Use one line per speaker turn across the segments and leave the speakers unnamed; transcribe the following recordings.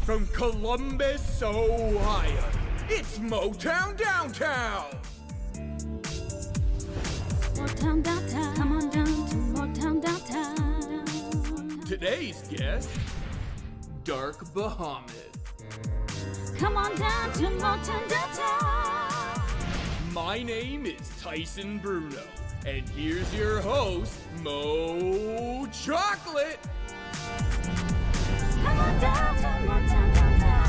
from Columbus, Ohio, it's Motown Downtown!
Motown Downtown, come on down to Motown Downtown.
Today's guest, Dark Bahamut.
Come on down to Motown Downtown.
My name is Tyson Bruno, and here's your host, Mo Chocolate.
Come on down to Motown Downtown.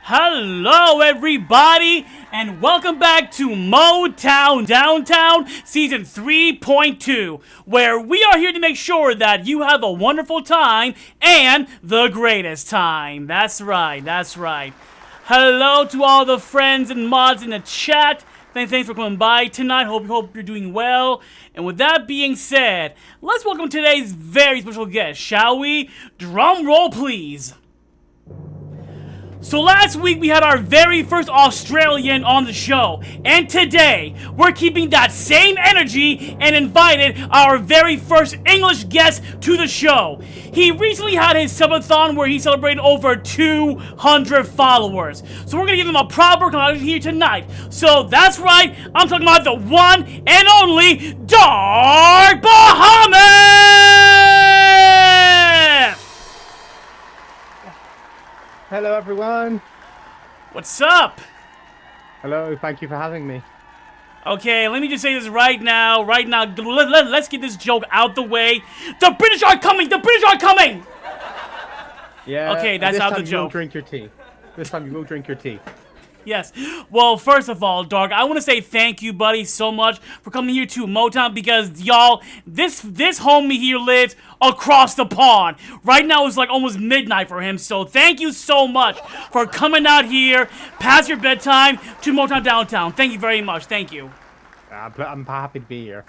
Hello everybody, and welcome back to Motown Downtown Season 3.2, where we are here to make sure that you have a wonderful time and the greatest time. That's right. Hello to all the friends and mods in the chat. Thanks for coming by tonight. Hope you're doing well. And with that being said, let's welcome today's very special guest, shall we? Drum roll, please. So last week we had our very first Australian on the show, and today we're keeping that same energy and invited our very first English guest to the show. He recently had his subathon where he celebrated over 200 followers. So we're gonna give him a proper acknowledgement here tonight. So that's right, I'm talking about the one and only Dark Bahamut!
Hello everyone.
What's up?
Hello, thank you for having me.
Okay, let me just say this right now. Let's get this joke out the way. The British are coming! The British are coming!
Yeah.
Okay, that's out the
This time you will
joke.
drink your tea. This time you will drink your tea.
Yes. Well, first of all, Dark, I want to say thank you, buddy, so much for coming here to Motown because, y'all, this homie here lives across the pond. Right now it's like almost midnight for him, so thank you so much for coming out here past your bedtime to Motown Downtown. Thank you very much. Thank you.
I'm happy to be here.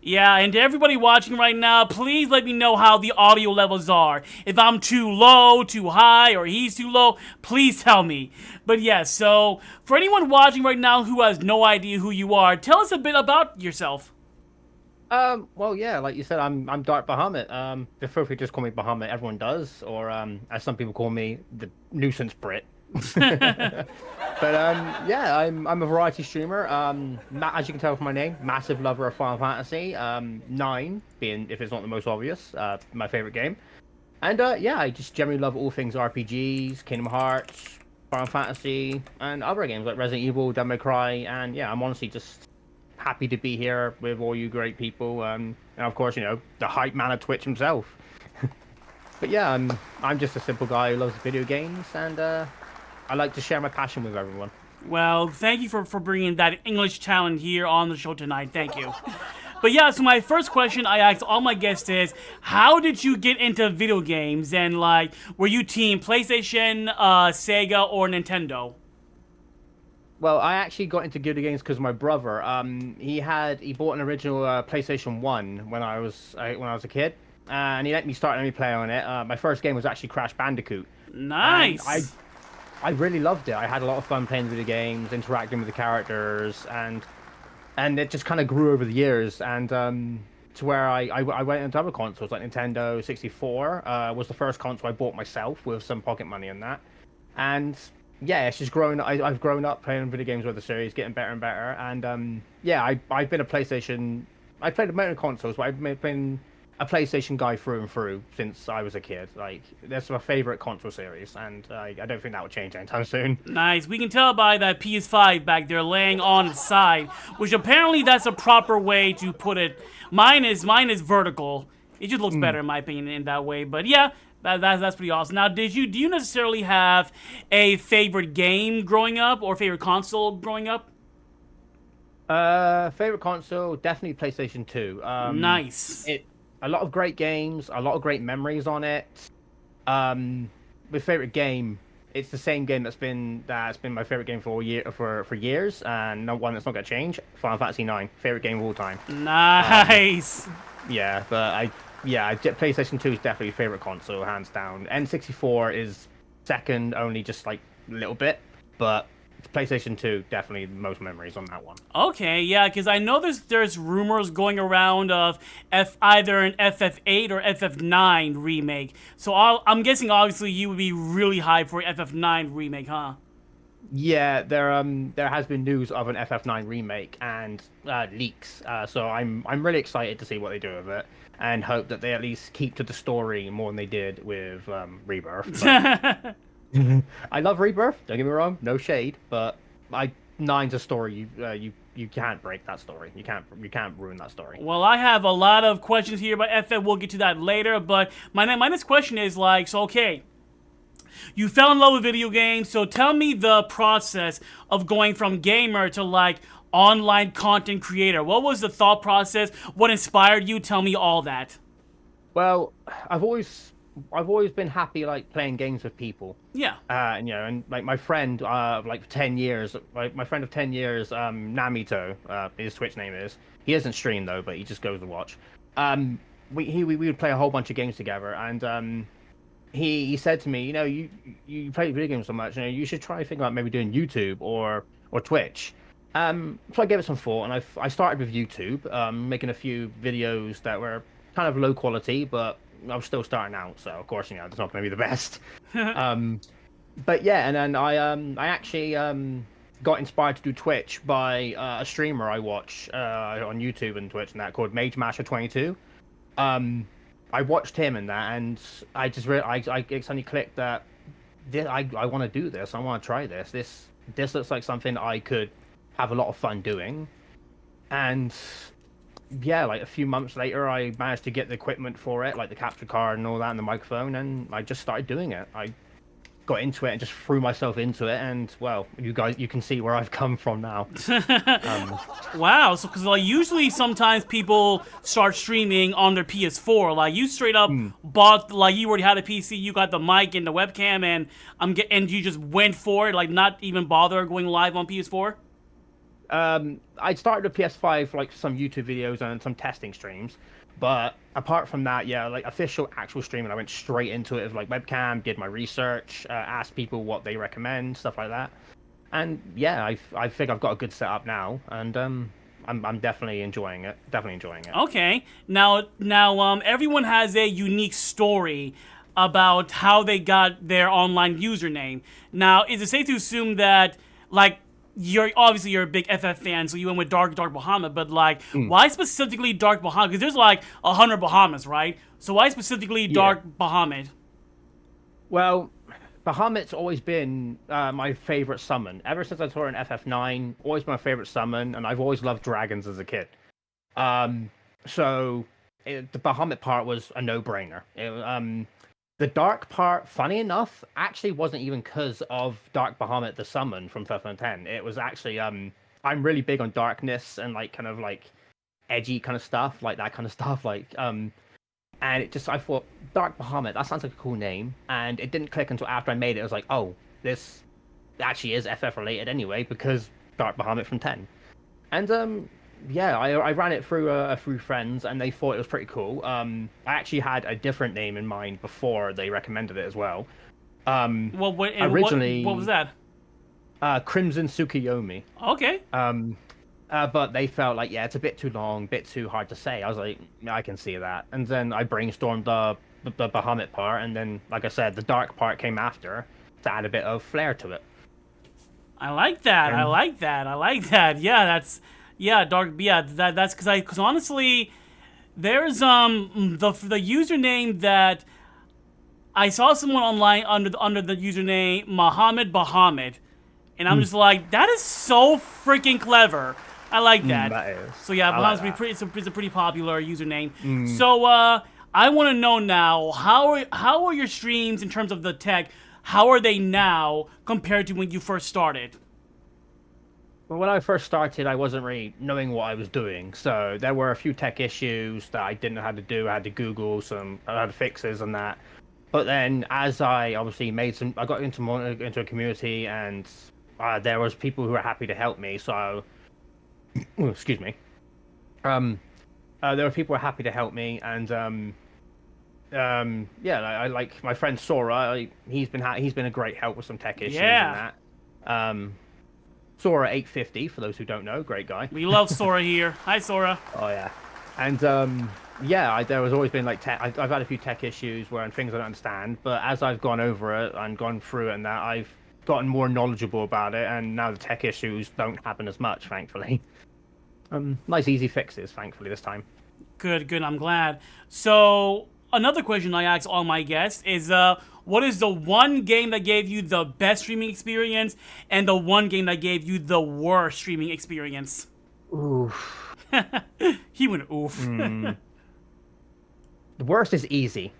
Yeah, and to everybody watching right now, please let me know how the audio levels are. If I'm too low, too high, or he's too low, please tell me. But yes, so for anyone watching right now who has no idea who you are, tell us a bit about yourself.
Well, yeah, like you said, I'm Dark Bahamut. Prefer if you just call me Bahamut, everyone does, or as some people call me, the nuisance Brit. But yeah, I'm a variety streamer. As you can tell from my name, massive lover of Final Fantasy. 9 being, if it's not the most obvious, my favorite game. And yeah, I just generally love all things RPGs, Kingdom Hearts, Final Fantasy, and other games like Resident Evil, Devil May Cry. And yeah, I'm honestly just happy to be here with all you great people. And of course, you know, the hype man of Twitch himself. But yeah, I'm just a simple guy who loves video games, and I like to share my passion with everyone.
Well, thank you for bringing that English talent here on the show tonight. Thank you. But yeah, so my first question I asked all my guests is, how did you get into video games? And like, were you team PlayStation, Sega, or Nintendo?
Well, I actually got into video games because my brother, he bought an original PlayStation 1 when I was a kid, and he let me play on it. My first game was actually Crash Bandicoot.
Nice.
And I really loved it. I had a lot of fun playing video games, interacting with the characters, and it just kind of grew over the years. And to where I went into other consoles like Nintendo 64 was the first console I bought myself with some pocket money on that. And yeah, it's just grown. I've grown up playing video games with the series, getting better and better. And yeah, I've been a PlayStation. I played a many consoles, but I've been a PlayStation guy through and through since I was a kid. Like, that's my favorite console series, and I don't think that will change anytime soon.
Nice. We can tell by that PS5 back there laying on its side, which apparently that's a proper way to put it. Mine is vertical. It just looks better in my opinion in that way. But yeah, that's pretty awesome. Now, do you necessarily have a favorite game growing up or favorite console growing up?
Favorite console, definitely PlayStation 2.
Nice.
A lot of great games, a lot of great memories on it. My favorite game, it's the same game that's been my favorite game for years, and no one that's not gonna change. Final Fantasy 9, favorite game of all time.
Nice.
Yeah, but PlayStation 2 is definitely favorite console, hands down. N64 is second, only just like a little bit, but PlayStation 2, definitely the most memories on that one.
Okay, yeah, because I know there's rumors going around of either an FF8 or FF9 remake. So I'm guessing obviously you would be really hyped for FF9 remake, huh?
Yeah, there has been news of an FF9 remake and leaks. So I'm really excited to see what they do with it, and hope that they at least keep to the story more than they did with Rebirth. But I love Rebirth. Don't get me wrong, no shade, but nine's a story you can't break that story. You can't ruin that story.
Well, I have a lot of questions here about FF. We'll get to that later, but my next question is like, so okay. You fell in love with video games, so tell me the process of going from gamer to like online content creator. What was the thought process? What inspired you? Tell me all that.
Well, I've always been happy like playing games with people.
Yeah.
And and like my friend, like 10 years, like my friend of 10 years, Namito, his Twitch name is. He doesn't stream though, but he just goes to watch. We would play a whole bunch of games together, and he said to me, you play video games so much, you should try thinking about maybe doing YouTube or Twitch. So I gave it some thought, and I started with YouTube, making a few videos that were kind of low quality, but I was still starting out, so of course, it's not going to be the best. But yeah, and then I actually got inspired to do Twitch by a streamer I watch on YouTube and Twitch and that called Mage Masher 22. I watched him in that, and I just I suddenly clicked that I want to do this. I want to try this. This looks like something I could have a lot of fun doing. And yeah, like a few months later, I managed to get the equipment for it, like the capture card and all that, and the microphone, and I just started doing it. I got into it and just threw myself into it, and well, you can see where I've come from now.
Wow, so because like usually sometimes people start streaming on their PS4, like you straight up bought, like you already had a PC, you got the mic and the webcam, and you just went for it, like not even bother going live on PS4.
I started with PS5 for like some YouTube videos and some testing streams, but apart from that, yeah, like official actual streaming, I went straight into it with like webcam, did my research, asked people what they recommend, stuff like that. And yeah, I think I've got a good setup now, and I'm definitely enjoying it.
Okay, now everyone has a unique story about how they got their online username. Now, is it safe to assume that like you're a big FF fan, so you went with Dark Bahamut, but like, why specifically Dark Bahamut? Because there's like 100 Bahamuts, right? So why specifically Dark Bahamut?
Well, Bahamut's always been my favorite summon. Ever since I saw it in FF9, always my favorite summon, and I've always loved dragons as a kid. So the Bahamut part was a no-brainer. The dark part, funny enough, actually wasn't even because of Dark Bahamut the summon from FF10. It was actually I'm really big on darkness and like kind of like edgy kind of stuff, like that kind of stuff, like and I thought Dark Bahamut, that sounds like a cool name, and it didn't click until after I made it. I was like, oh, this actually is FF related anyway because Dark Bahamut from 10. And yeah, I ran it through a few friends, and they thought it was pretty cool. I actually had a different name in mind before they recommended it as well. Originally,
what was that?
Crimson Tsukuyomi.
Okay.
But they felt like, yeah, it's a bit too long, bit too hard to say. I was like, I can see that. And then I brainstormed the Bahamut part, and then, like I said, the dark part came after to add a bit of flair to it.
I like that. I like that. Yeah, that's dark. Yeah, that's because honestly, there's the username that I saw someone online under the username Muhammad Bahamut, and I'm just like, that is so freaking clever. I like that.
That is.
So yeah, Bahamut's it's a pretty popular username. So I want to know now, how are your streams in terms of the tech? How are they now compared to when you first started?
Well, when I first started, I wasn't really knowing what I was doing, so there were a few tech issues that I didn't know how to do. I had to Google I had fixes and that. But then, as I obviously I got into a community, and there was people who were happy to help me. So, excuse me. There were people who were happy to help me, and yeah, I like my friend Sora. He's been a great help with some tech issues and that. Sora 850 for those who don't know, great guy.
We love Sora here. Hi, Sora.
Oh yeah, and yeah, there has always been like tech. I've had a few tech issues where things I don't understand, but as I've gone over it and gone through it and that, I've gotten more knowledgeable about it, and now the tech issues don't happen as much, thankfully. Nice easy fixes, thankfully this time.
Good, good. I'm glad. So another question I ask all my guests is, what is the one game that gave you the best streaming experience, and the one game that gave you the worst streaming experience?
Oof.
He went oof.
The worst is easy.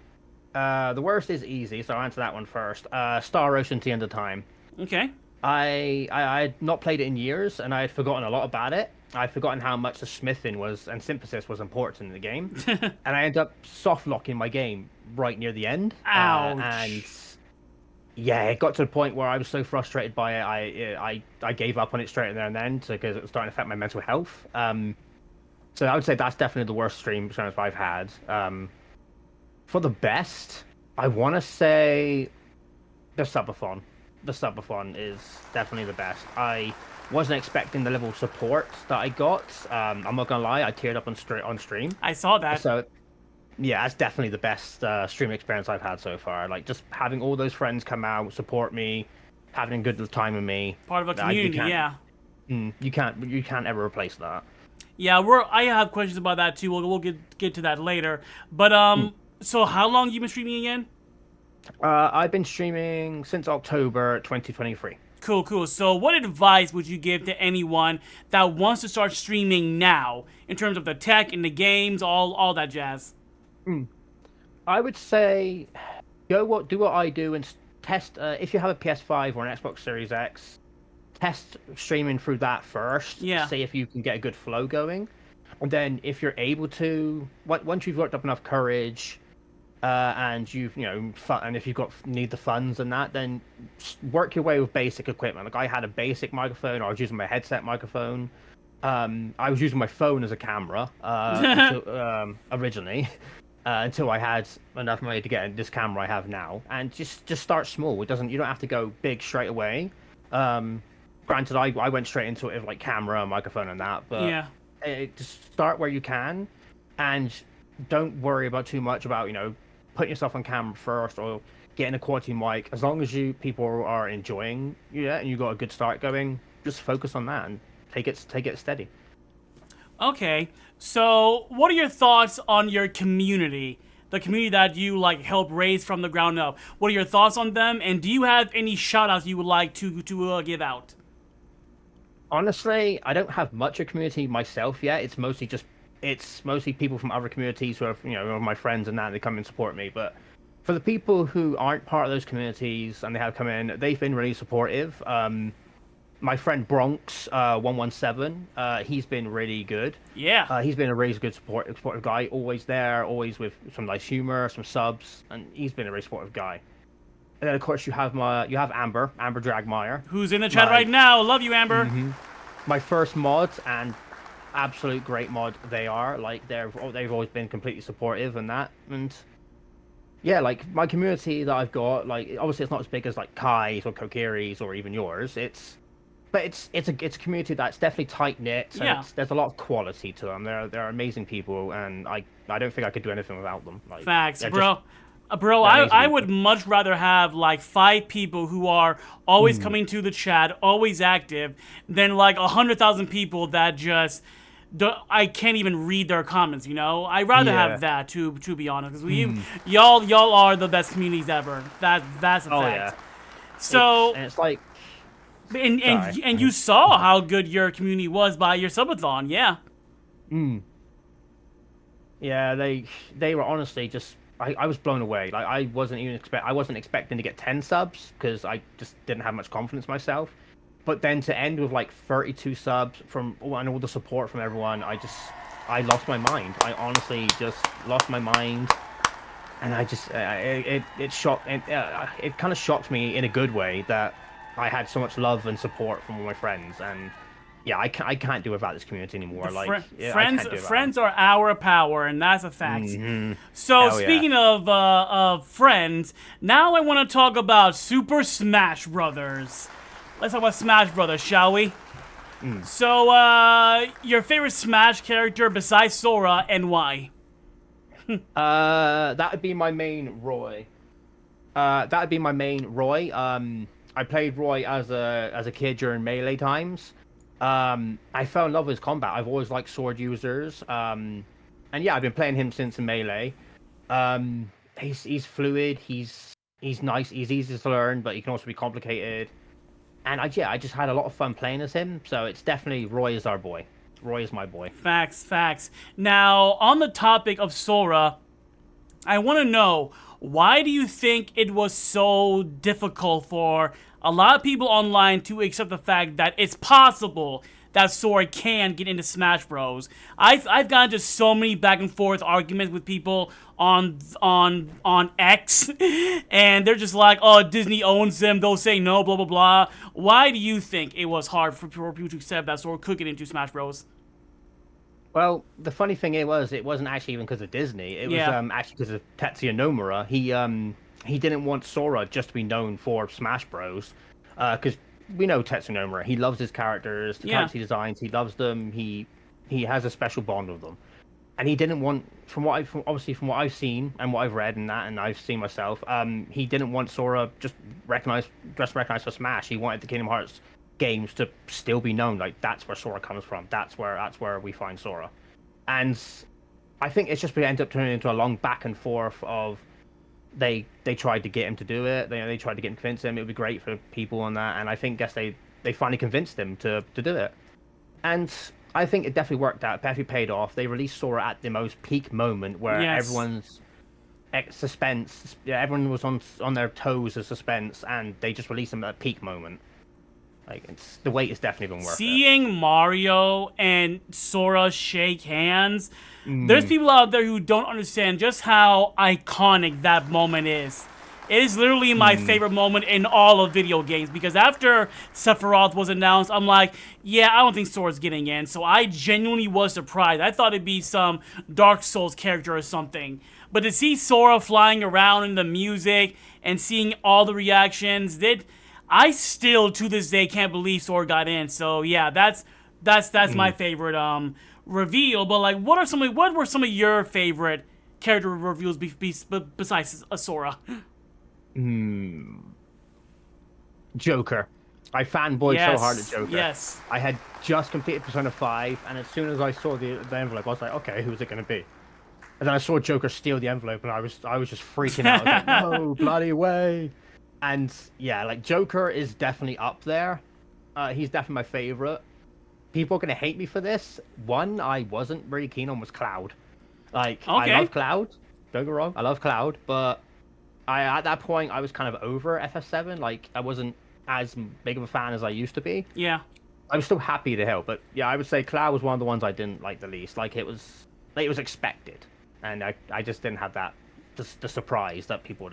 So I'll answer that one first. Star Ocean: End of Time.
Okay.
I had not played it in years, and I had forgotten a lot about it. I'd forgotten how much the smithing was and synthesis was important in the game, and I ended up soft locking my game right near the end.
Ouch.
And yeah, it got to the point where I was so frustrated by it, I gave up on it straight there and then because it was starting to affect my mental health. So I would say that's definitely the worst stream experience I've had. For the best, I want to say the subathon. The subathon is definitely the best. I wasn't expecting the level of support that I got. I'm not gonna lie, I teared up on stream.
I saw that.
So yeah, that's definitely the best stream experience I've had so far. Like just having all those friends come out, support me, having a good time with me.
Part of a community, yeah.
You can't ever replace that.
Yeah, I have questions about that too. We'll get to that later. But so how long you been streaming again?
I've been streaming since October 2023.
Cool. So what advice would you give to anyone that wants to start streaming now in terms of the tech and the games, all that jazz?
I would say do what I do and test. If you have a PS5 or an Xbox Series X, test streaming through that first.
Yeah.
See if you can get a good flow going, and then if you're able to, once you've worked up enough courage, and and if need the funds and that, then work your way with basic equipment. Like I had a basic microphone, or I was using my headset microphone. I was using my phone as a camera originally. Until I had enough money to get this camera I have now, and just start small. You don't have to go big straight away. Granted, I went straight into it with like camera, microphone, and that, but
yeah,
just start where you can, and don't worry about too much about putting yourself on camera first or getting a quality mic. As long as people are enjoying and you got a good start going, just focus on that and take it steady.
Okay, so what are your thoughts on your community? The community that you help raise from the ground up. What are your thoughts on them? And do you have any shout-outs you would like to give out?
Honestly, I don't have much of a community myself yet. It's mostly people from other communities who are my friends and that, they come and support me. But for the people who aren't part of those communities and they have come in, they've been really supportive. My friend Bronx 117, he's been really good.
Yeah.
He's been a really good supportive guy. Always there, always with some nice humor, some subs, and he's been a really supportive guy. And then of course you have Amber Dragmeyer,
who's in the chat right now. Love you, Amber.
Mm-hmm. My first mod, and absolute great mod they are. They've always been completely supportive and that. And yeah, my community that I've got, obviously it's not as big as Kai's or Kokiri's or even yours. It's a community that's definitely tight knit.
Yeah.
There's a lot of quality to them. They're amazing people, and I don't think I could do anything without them.
Facts, bro. I would much rather have 5 people who are always coming to the chat, always active, than 100,000 people that just I can't even read their comments. I'd rather have that to be honest, because y'all are the best communities ever. That's a fact.
Yeah.
So
it's
and you saw how good your community was by your subathon, yeah.
Yeah, they were honestly just. I was blown away. I wasn't expecting to get 10 subs because I just didn't have much confidence myself. But then to end with 32 subs and all the support from everyone, I lost my mind. I honestly just lost my mind, and I just it kind of shocked me in a good way that I had so much love and support from all my friends. And yeah, I can't do without this community anymore.
Friends are our power, and that's a fact.
Mm-hmm.
So speaking of friends, now I want to talk about Super Smash Brothers. let's talk about Smash Brothers, shall we? So, your favorite Smash character besides Sora, and why?
That would be my main Roy. I played Roy as a kid during Melee times. I fell in love with his combat. I've always liked sword users. And yeah, I've been playing him since Melee. He's fluid. He's nice. He's easy to learn, but he can also be complicated. And I just had a lot of fun playing as him. So it's definitely Roy is our boy. Roy is my boy.
Facts. Now, on the topic of Sora, I want to know, why do you think it was so difficult for a lot of people online to accept the fact that it's possible that Sora can get into Smash Bros? I've gotten into so many back and forth arguments with people on X, and they're just like, oh, Disney owns them, they'll say no, blah blah blah. Why do you think it was hard for people to accept that Sora could get into Smash Bros?
Well, the funny thing it wasn't actually even because of Disney. It was actually because of Tetsuya Nomura. He didn't want Sora just to be known for Smash Bros. Because we know Tetsuya Nomura. He loves his characters, the character he designs. He loves them. He has a special bond with them, and he didn't want, from what I've seen and what I've read and I've seen myself. He didn't want Sora just recognized for Smash. He wanted the Kingdom Hearts games to still be known, like that's where Sora comes from. That's where we find Sora. And I think it's just ended up turning into a long back and forth of they tried to get him to do it. They tried to get him to convince him it would be great for people on that, and I guess they finally convinced him to do it. And I think it definitely worked out. It definitely paid off. They released Sora at the most peak moment where everyone's suspense. Yeah, everyone was on their toes of suspense, and they just released him at a peak moment. Like, the wait has definitely been worth it.
Seeing Mario and Sora shake hands, there's people out there who don't understand just how iconic that moment is. It is literally my favorite moment in all of video games, because after Sephiroth was announced, I'm like, yeah, I don't think Sora's getting in. So I genuinely was surprised. I thought it'd be some Dark Souls character or something. But to see Sora flying around in the music and seeing all the reactions, I still, to this day, can't believe Sora got in. So yeah, that's my favorite reveal. But like, what were some of your favorite character reveals besides Sora?
Joker. I fanboyed so hard at Joker.
Yes.
I had just completed Persona 5, and as soon as I saw the envelope, I was like, okay, who's it going to be? And then I saw Joker steal the envelope, and I was just freaking out. I was like, no, bloody way. And yeah, like, Joker is definitely up there. He's definitely my favorite. People are going to hate me for this. One I wasn't really keen on was Cloud. Like, okay. I love Cloud. Don't get me wrong. I love Cloud, but at that point, I was kind of over FF7. Like, I wasn't as big of a fan as I used to be.
Yeah.
I was still happy to help, but yeah, I would say Cloud was one of the ones I didn't like the least. Like, it was expected, and I just didn't have that the surprise that people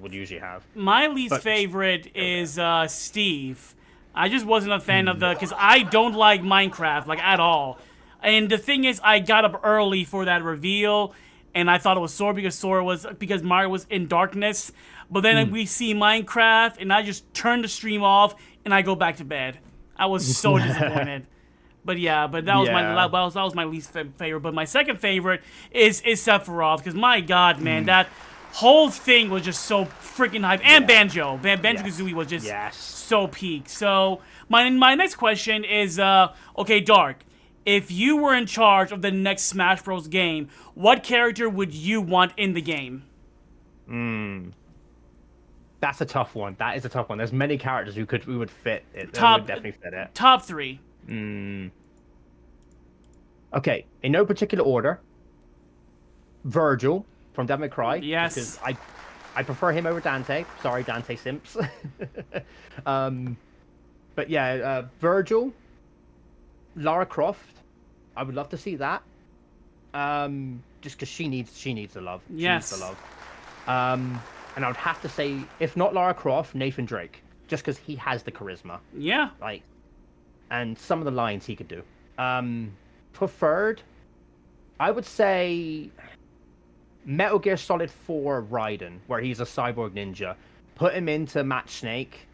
would usually have.
My least favorite is Steve. I just wasn't a fan of because I don't like Minecraft, like, at all. And the thing is, I got up early for that reveal, and I thought it was Sora because Mario was in darkness. But then we see Minecraft, and I just turn the stream off, and I go back to bed. I was so disappointed. But yeah, that was my least favorite. But my second favorite is Sephiroth, because my God, man, that whole thing was just so freaking hype. And Banjo Kazooie was just so peak. So my next question is, okay, Dark, if you were in charge of the next Smash Bros. Game, what character would you want in the game?
That's a tough one. That is a tough one. There's many characters who would fit it. Would definitely fit it.
Top 3.
Okay, in no particular order. Virgil from Devil May Cry.
Yes.
Because I prefer him over Dante. Sorry, Dante simps. But yeah, Virgil, Lara Croft. I would love to see that. Just because she needs the love.
Yes.
She needs the love. And I would have to say, if not Lara Croft, Nathan Drake, just because he has the charisma.
Yeah.
Like, and some of the lines he could do. Preferred, I would say Metal Gear Solid 4 Raiden, where he's a cyborg ninja. Put him into Match Snake,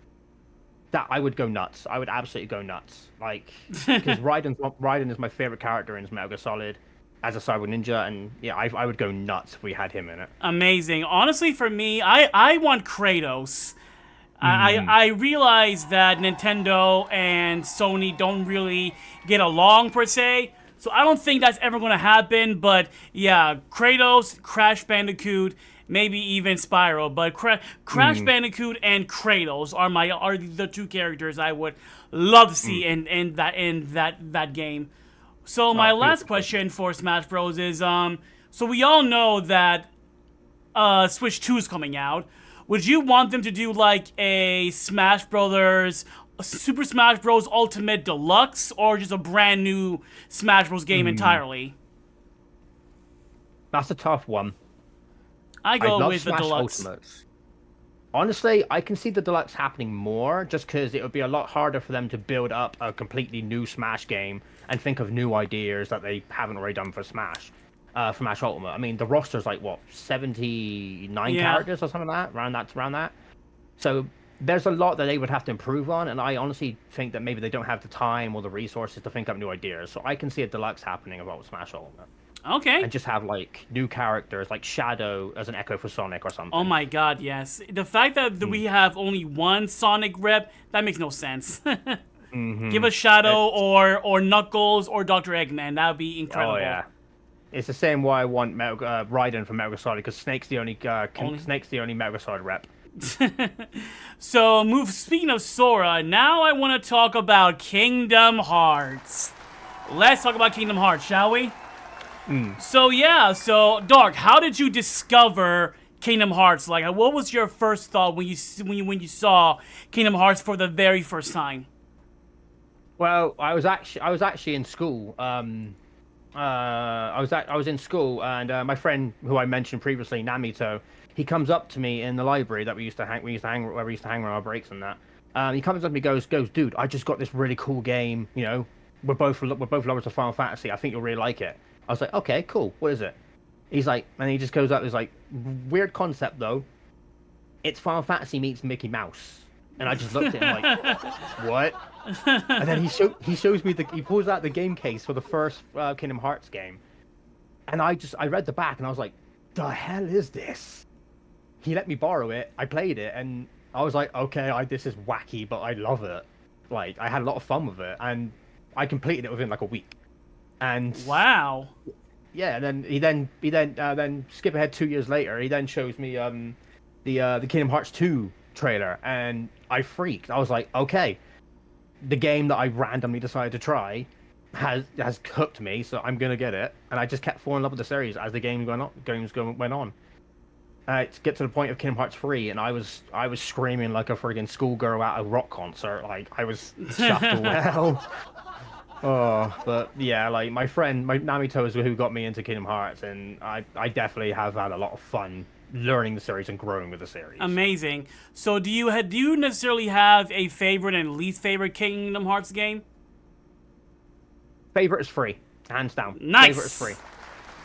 that I would go nuts. I would absolutely go nuts. Like, because Raiden is my favorite character in Metal Gear Solid as a Cyber Ninja, and yeah, I would go nuts if we had him in it.
Amazing. Honestly, for me, I want Kratos. I realize that Nintendo and Sony don't really get along per se, so I don't think that's ever going to happen. But yeah, Kratos, Crash Bandicoot, maybe even Spyro, but Crash Bandicoot and Kratos are the two characters I would love to see in that game. So my last question for Smash Bros is so we all know that Switch 2 is coming out. Would you want them to do like a Smash Brothers, Super Smash Bros. Ultimate Deluxe, or just a brand new Smash Bros. Game entirely?
That's a tough one.
I go with the Deluxe.
Ultimates. Honestly, I can see the Deluxe happening more, just because it would be a lot harder for them to build up a completely new Smash game and think of new ideas that they haven't already done for Smash. For Smash Ultimate. I mean, the roster's like, what, 79 characters or something like that? Around that. So there's a lot that they would have to improve on, and I honestly think that maybe they don't have the time or the resources to think up new ideas. So I can see a Deluxe happening about Smash Ultimate.
Okay.
And just have, like, new characters, like Shadow as an echo for Sonic or something.
Oh my god, yes. The fact that we have only one Sonic rep, that makes no sense. Give us Shadow or Knuckles or Dr. Eggman. That would be incredible.
Oh, yeah. It's the same why I want Raiden from Metal Gear Solid, because Snake's the only Metal Gear Solid rep.
So, speaking of Sora, now I want to talk about Kingdom Hearts. Let's talk about Kingdom Hearts, shall we? So Dark, how did you discover Kingdom Hearts? Like, what was your first thought when you saw Kingdom Hearts for the very first time?
Well, I was actually in school. I was in school, and my friend who I mentioned previously, Namito, he comes up to me in the library that we used to hang around our breaks and that. He comes up to me, goes, dude, I just got this really cool game. You know, we're both lovers of Final Fantasy. I think you'll really like it. I was like, okay, cool. What is it? He's like, and he just goes up. He's like, weird concept though. It's Final Fantasy meets Mickey Mouse. And I just looked at him like, what? And then he shows me he pulls out the game case for the first Kingdom Hearts game. And I read the back and I was like, the hell is this? He let me borrow it. I played it and I was like, okay, this is wacky, but I love it. Like, I had a lot of fun with it, and I completed it within like a week. And
wow.
Yeah, and then then skip ahead 2 years later, he then shows me the Kingdom Hearts 2 trailer, and I freaked. I was like, okay, the game that I randomly decided to try has hooked me, so I'm gonna get it. And I just kept falling in love with the series as the game went on. To get to the point of Kingdom Hearts 3, and I was screaming like a friggin' schoolgirl at a rock concert. Like, I was chuffed to well. Oh, but yeah, like my Namito is who got me into Kingdom Hearts, and I definitely have had a lot of fun learning the series and growing with the series.
Amazing. So do you necessarily have a favorite and least favorite Kingdom Hearts game?
Favorite is free, hands down.
Nice.
Favorite is free.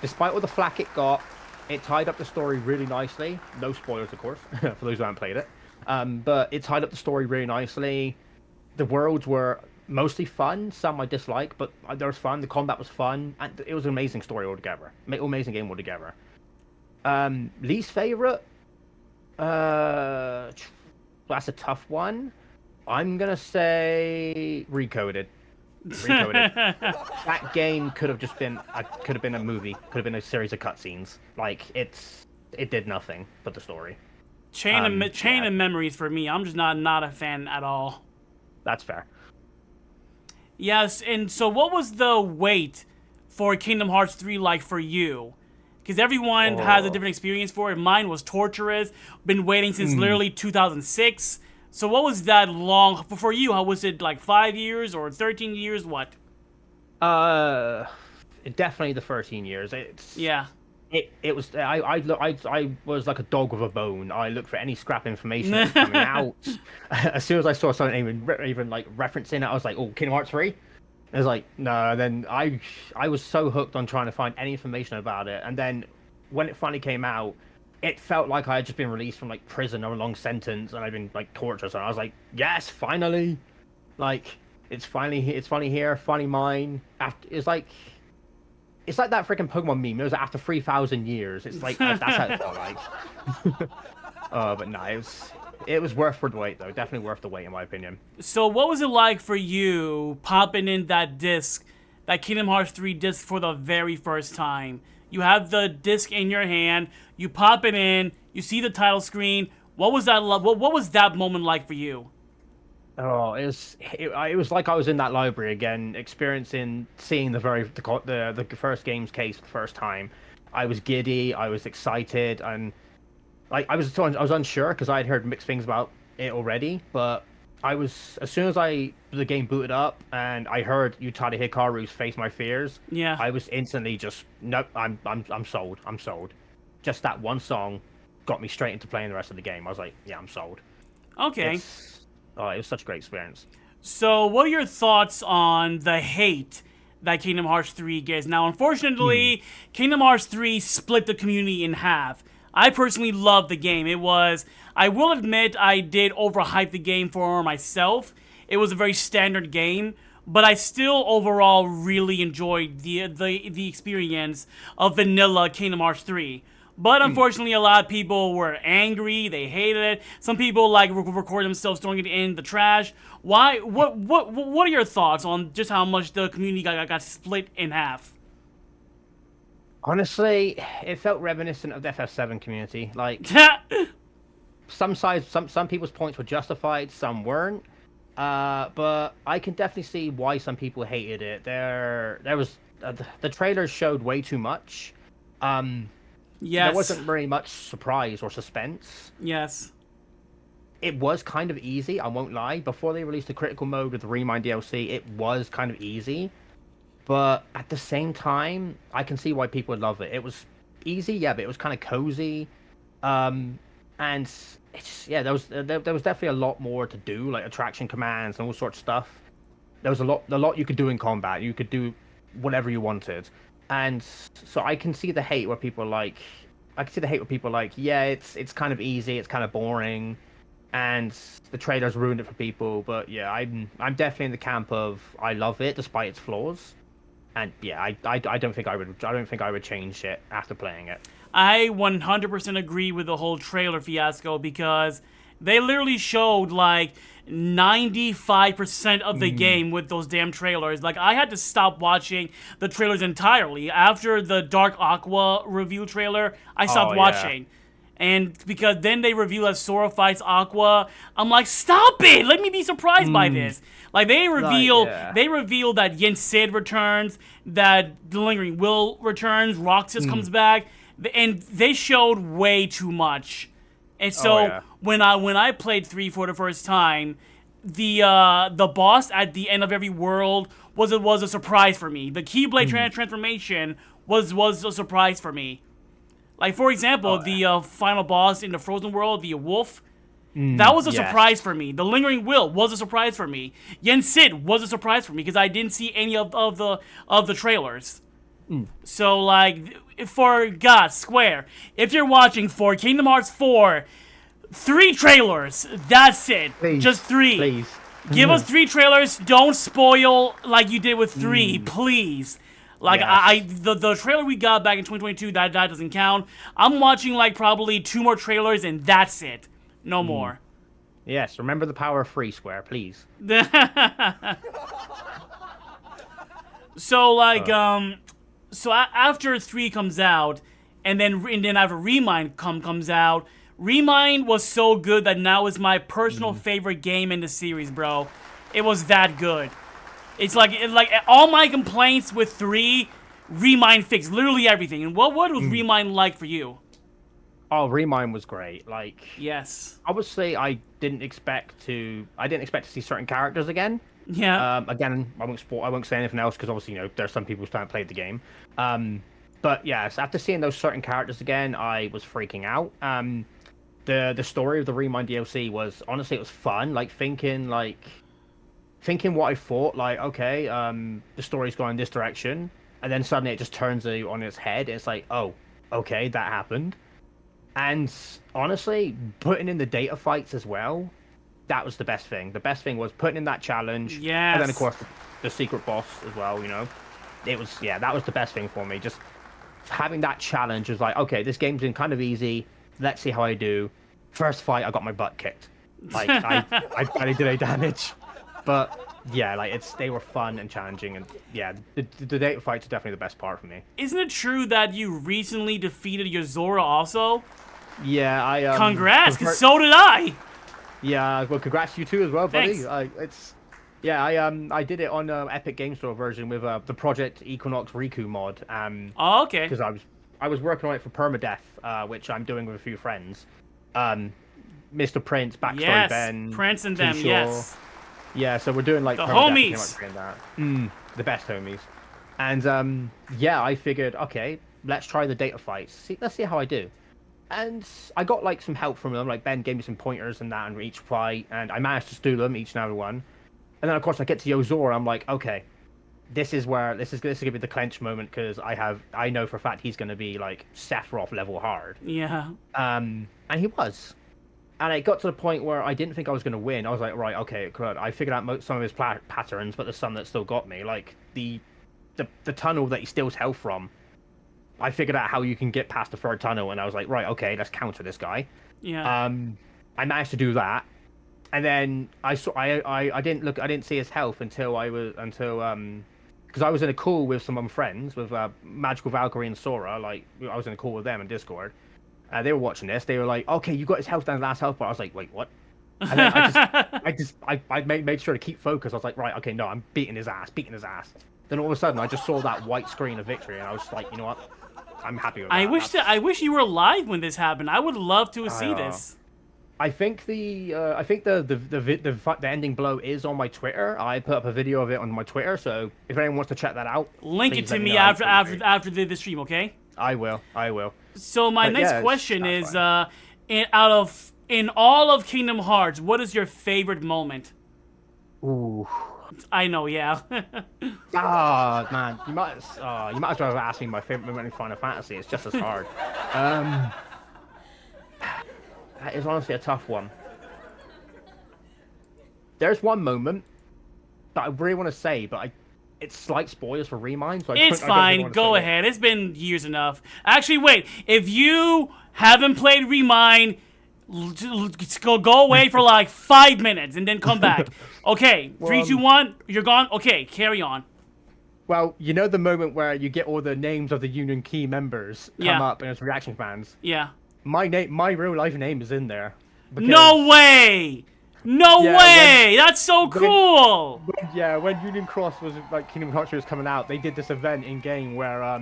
Despite all the flack it got, it tied up the story really nicely. No spoilers, of course, for those who haven't played it. But it tied up the story really nicely. The worlds were mostly fun. Some I dislike, but there was fun. The combat was fun, and it was an amazing story altogether. Amazing game altogether. Least favorite? That's a tough one. I'm gonna say Recoded. That game could have just been a movie. Could have been a series of cutscenes. Like, it did nothing but the story.
Chain of memories for me. I'm just not a fan at all.
That's fair.
Yes, and so what was the wait for Kingdom Hearts 3 like for you? Because everyone has a different experience for it. Mine was torturous. Been waiting since literally 2006. So what was that long for you? How was it, like 5 years or 13 years? What?
Definitely the 13 years.
Yeah.
It was. I was like a dog with a bone. I looked for any scrap information that was coming out. As soon as I saw something even like referencing it, I was like, "Oh, Kingdom Hearts 3." I was like, "No." And then I was so hooked on trying to find any information about it. And then when it finally came out, it felt like I had just been released from like prison or a long sentence, and I'd been like tortured. So I was like, yes, finally, like it's finally here, finally mine. After it's like that freaking Pokemon meme. It was after 3,000 years. It's like that's how it felt like. But no, it was worth the wait though. Definitely worth the wait in my opinion.
So what was it like for you popping in that disc, that Kingdom Hearts 3 disc for the very first time? You have the disc in your hand, you pop it in, you see the title screen. What was that? What was that moment like for you?
Oh, it was like I was in that library again, seeing the first game's case for the first time. I was giddy, I was excited, and like I was unsure because I had heard mixed things about it already. But as soon as the game booted up and I heard Utada Hikaru's "Face My Fears,"
Yeah.
I was instantly just nope, I'm sold, I'm sold. Just that one song got me straight into playing the rest of the game. I was like, yeah, I'm sold.
Okay.
Oh, it was such a great experience.
So, what are your thoughts on the hate that Kingdom Hearts 3 gets? Now, unfortunately, Kingdom Hearts 3 split the community in half. I personally loved the game. I will admit, I did overhype the game for myself. It was a very standard game, but I still overall really enjoyed the experience of vanilla Kingdom Hearts 3. But unfortunately, a lot of people were angry. They hated it. Some people record themselves throwing it in the trash. Why? What are your thoughts on just how much the community got split in half?
Honestly, it felt reminiscent of the FF7 community. Like some people's points were justified, some weren't. But I can definitely see why some people hated it. There was the trailers showed way too much.
Yes.
There wasn't very much surprise or suspense.
Yes.
It was kind of easy, I won't lie. Before they released the critical mode with the Remind DLC, it was kind of easy. But at the same time, I can see why people would love it. It was easy, yeah, but it was kind of cozy. And it's just, yeah, there was definitely a lot more to do, like attraction commands and all sorts of stuff. There was a lot you could do in combat. You could do whatever you wanted. And so I can see the hate where people are like, yeah, it's kind of easy, it's kind of boring, and the trailers ruined it for people. But yeah, I'm definitely in the camp of I love it despite its flaws, and yeah, I don't think I would change it after playing it.
I 100% agree with the whole trailer fiasco because they literally showed like 95% of the game with those damn trailers. Like, I had to stop watching the trailers entirely. After the Dark Aqua reveal trailer, I stopped watching. And because then they reveal that Sora fights Aqua, I'm like, stop it! Let me be surprised by this. Like, they reveal that Yen Sid returns, that the Lingering Will returns, Roxas comes back, and they showed way too much. And so when I played 3 for the first time, the boss at the end of every world was a surprise for me. The Keyblade transformation was a surprise for me. Like, for example, the final boss in the Frozen World, the wolf, that was a surprise for me. The Lingering Will was a surprise for me. Yen Sid was a surprise for me because I didn't see any of the trailers. So, like, for God, Square, if you're watching for Kingdom Hearts 4, 3 trailers, that's it.
Please,
just 3.
Please.
Give us 3 trailers. Don't spoil like you did with 3, please. Like,
Yes.
the trailer we got back in 2022, that doesn't count. I'm watching, like, probably 2 more trailers, and that's it. No more.
Yes, remember the power of free, Square, please.
So, like, after 3 comes out, and then after Remind comes out, Remind was so good that now is my personal favorite game in the series, bro. It was that good. It's like all my complaints with 3, Remind fixed literally everything. And what was Remind like for you?
Oh, Remind was great. Like,
Yes.
obviously, I didn't expect to see certain characters again.
Yeah.
Again, I won't say anything else because obviously, there's some people who haven't played the game. But yes, after seeing those certain characters again, I was freaking out. The story of the Remind DLC was honestly, it was fun. Like thinking what I thought. Like, okay, the story's going this direction, and then suddenly it just turns on its head. It's like, oh, okay, that happened. And honestly, putting in the data fights as well, that was the best thing. The best thing was putting in that challenge.
Yes.
And then, of course, the secret boss as well, you know. It was, yeah, that was the best thing for me. Just having that challenge was like, okay, this game's been kind of easy. Let's see how I do. First fight, I got my butt kicked. Like, I barely did any damage. But, yeah, like, they were fun and challenging. And, yeah, the data fights are definitely the best part for me.
Isn't it true that you recently defeated Yozora also?
Yeah, I...
Congrats, because so did I!
Yeah, well, congrats to you too as well, buddy.
Thanks.
I did it on Epic Game Store version with the Project Equinox Riku mod.
Oh, okay.
Because I was working on it for permadeath, which I'm doing with a few friends. Mr. Prince, Backstory
Yes,
Ben,
Prince and them,
T-Shaw.
yes.
Yeah, so we're doing like
The
permadeath,
homies.
pretty much doing that. The best homies. And yeah, I figured, okay, let's try the data fights. Let's see how I do. And I got like some help from them, like Ben gave me some pointers and that in each fight, and I managed to do them each and every one. And then of course I get to Yozora, I'm like, okay, this is gonna be the clench moment because I know for a fact he's gonna be like Sephiroth level hard.
Yeah.
And he was. And it got to the point where I didn't think I was gonna win. I was like, right, okay, good. I figured out some of his patterns, but there's some that still got me, like the tunnel that he steals health from. I figured out how you can get past the third tunnel, and I was like, right, okay, let's counter this guy.
Yeah.
I managed to do that, and then I didn't see his health until because I was in a call with some of my friends with Magical Valkyrie and Sora. Like I was in a call with them in Discord. They were watching this. They were like, okay, you got his health down to the last health bar. I was like, wait, what? And then I made sure to keep focused. I was like, right, okay, no, I'm beating his ass. Then all of a sudden, I just saw that white screen of victory, and I was just like, you know what? I'm happy with that.
I wish you were alive when this happened. I would love to see this.
I think the ending blow is on my Twitter. I put up a video of it on my Twitter, so if anyone wants to check that out,
Link it
please
to
let
me
know.
after the stream, okay?
I will.
So my
But
next
yeah,
question
that's
is, in all of Kingdom Hearts, what is your favorite moment?
Ooh.
I know, yeah.
Ah, man, you might as well ask me my favorite moment in Final Fantasy. It's just as hard. That is honestly a tough one. There's one moment that I really want to say, but it's slight spoilers for Remind. So
It's fine. Go ahead. It's been years enough. Actually, wait. If you haven't played Remind, go away for like 5 minutes and then come back. Okay, 3, 2, 1. You're gone. Okay, carry on.
Well, you know the moment where you get all the names of the Union Key members come up and it's reaction fans.
Yeah.
My real life name is in there.
No way! No way! That's so cool!
When Union Cross was like Kingdom Hearts was coming out, they did this event in game where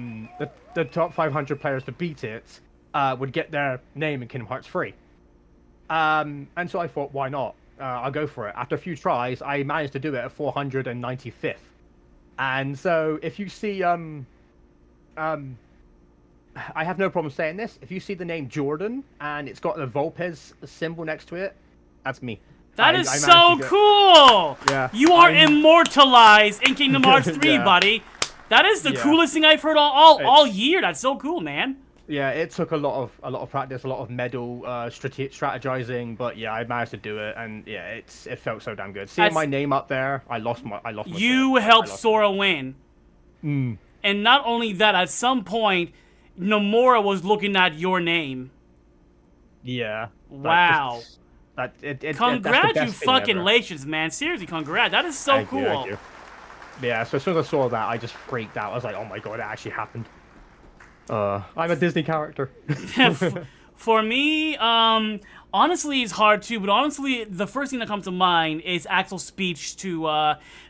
the top 500 players to beat it would get their name in Kingdom Hearts 3. And so I thought, why not? I'll go for it. After a few tries, I managed to do it at 495th. And so if you see I have no problem saying this. If you see the name Jordan and it's got the Volpez symbol next to it, that's me.
That is so cool!
Yeah.
You are immortalized in Kingdom Hearts 3, buddy. That is the coolest thing I've heard all year. That's so cool, man.
Yeah, it took a lot of practice, a lot of medal strategizing, but yeah, I managed to do it, and yeah, it felt so damn good. Seeing my name up there, I lost my
You helped Sora win. And not only that, at some point, Nomura was looking at your name.
Yeah.
Wow.
Congratulations,
man. Seriously, congrats. That is so cool.
Thank you. Yeah, so as soon as I saw that, I just freaked out. I was like, oh my god, it actually happened. I'm a Disney character.
For me, honestly, it's hard too, but honestly, the first thing that comes to mind is Axel's speech to